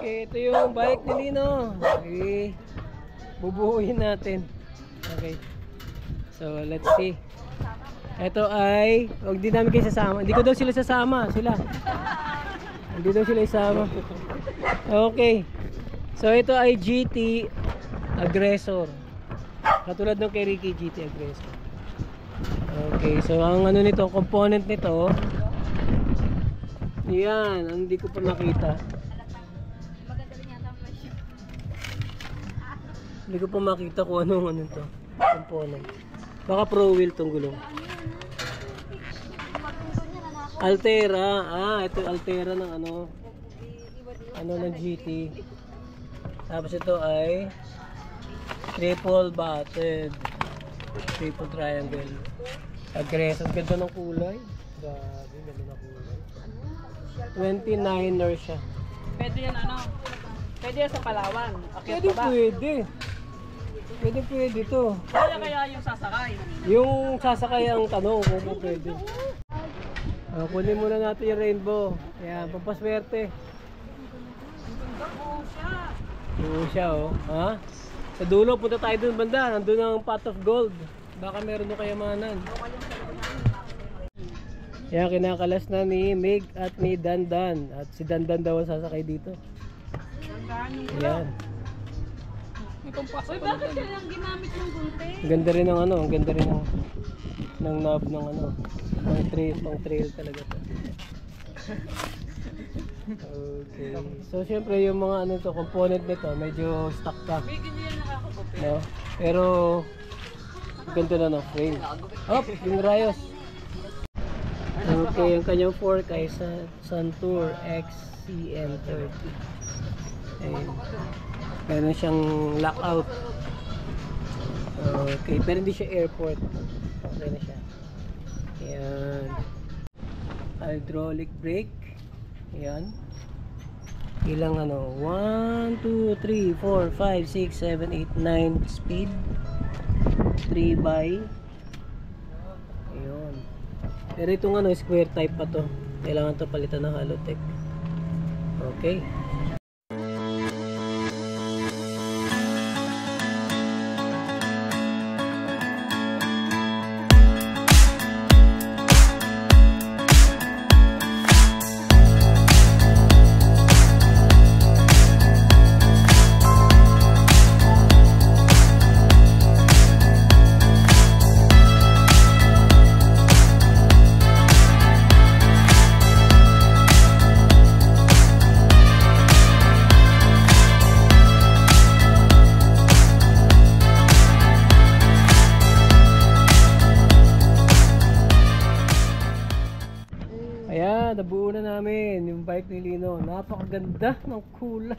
Okay, ito yung bike ni Lino. Okay, bubuhuin natin. Okay, so let's see. Ito ay, huwag din namin kayo sasama. Hindi ko daw sila sasama. Hindi daw sila isama. Okay, so ito ay GT Aggressor. Katulad ng kay Ricky, GT Aggressor. Okay, so ang ano nito, component nito, yan, hindi ko pa nakita. Hindi ko pa makita kung anong ano to, component. Baka pro wheel tong gulong. Altera, ito Altera ng ano ng GT. Tapos ito ay triple batted, triple triangle Aggressor. Ganda ng kulay. Grabe, ganda ng kulay. 29er siya. Pwede yan ano? Pwede yan sa Palawan. Pwede, pwede. Pwede to. Kaya yung sasakay. Yung sasakay ang tanong kung pwede. Kunin muna natin yung rainbow. Ayan, pampaswerte. Oo siya, oh. Ha? Sa dulo, punta tayo dun banda. Nandun ang pot of gold. Baka meron doon kayamanan. Ayan, kinakalas na ni Mig at ni Dandan. At si Dandan daw ang sasakay dito. Ayan. Uy, bakit sila lang ginamit ng gunting? Ganda rin ng ano, ganda rin ng knob ng ano, pang trail talaga to. Okay. So syempre yung mga ano to, component nito, medyo stuck pa. Bigyan niyo yan nakakagupit. No? Pero ganda na ng frame. Hop, yung rayos. Okay, yung kanyang fork ay sa Santur XCM30. Ayun. Meron siyang lockout. Okay, pero hindi siya airport. Okay na siya. Ayan. Hydraulic brake. Ayan. Ilang ano? 1, 2, 3, 4, 5, 6, 7, 8, 9 speed. 3 by. Ayun. Pero itong ano, square type pa to. Kailangan to palitan ng Halotech. Okay. Nabuo na namin yung bike ni Lino. Napakaganda ng kulay.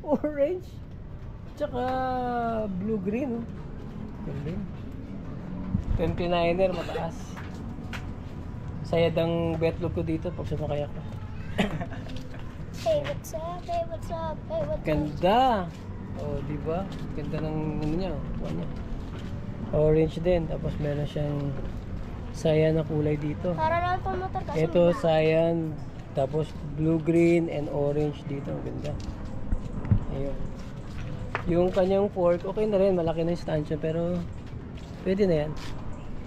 Orange tsaka blue green. 29er mataas. Sayad ang betlog ko dito pag sumakay ako. Hey, what's up? Hey, what's up? Hey, what's up? Ganda. Oh, di ba? Ganda ng ano niya, niya. Orange din, tapos meron siyang cyan na kulay dito. Para lang po motor kasi. Ito cyan, tapos blue, green, and orange dito. Ganda. Ayun. Yung kanyang fork, okay na rin. Malaki na yung stanchion, pero pwede na yan.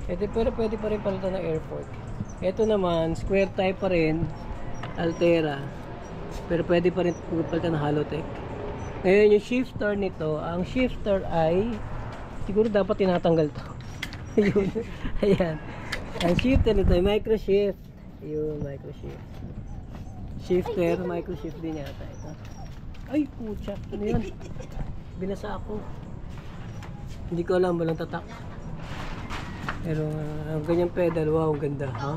Pero pwede pa rin palitan ng air fork. Ito naman, square type pa rin. Altera. Pero pwede pa rin palitan ng Halotech. Ngayon, yung shifter nito, ang shifter ay siguro dapat tinatanggal to. Ayun. Ayan. Ang shifter nito ay micro shift. Yung micro shift. Shifter, micro shift din yata ito. Ay, pucha. Ano yun? Binasa ako. Hindi ko alam, walang tatak. Pero ang ganyang pedal, wow, ang ganda. Ha?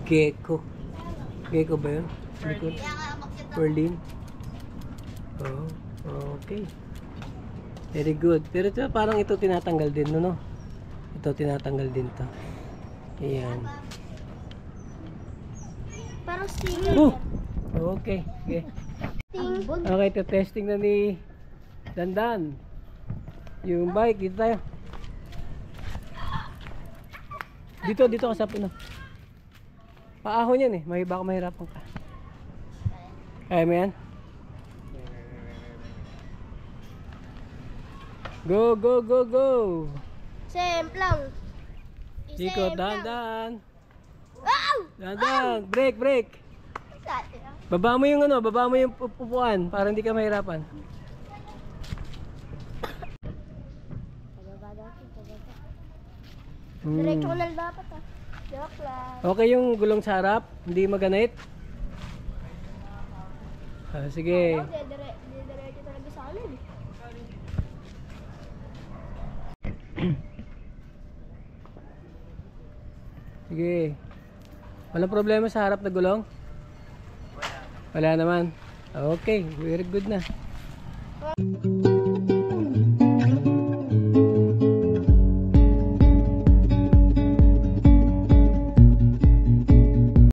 Gecko. Gecko ba yun? Likod. Berlin. Oh, okay. Very good. Pero ito, parang ito tinatanggal din, no? Ito tinatanggal din to. Ayan. Parang sticker. Oh! Okay. Okay. Okay, ito testing na ni Dandan. Yung bike, dito tayo. Dito ka sa puno. Paahon yan eh. Baka mahirapan ka. Kaya mo yan? Go, go, go, go! Semplang. Ikot, Dandan. Wow! Dandan, break! Baba mo yung upuan para hindi ka mahirapan. Diretso ko na dapat ah. Joke lang. Okay yung gulong sa harap, hindi maganit. Sige. Diretso talaga sa amin. Sige. Walang problema sa harap na gulong? Wala naman. Okay, very good na.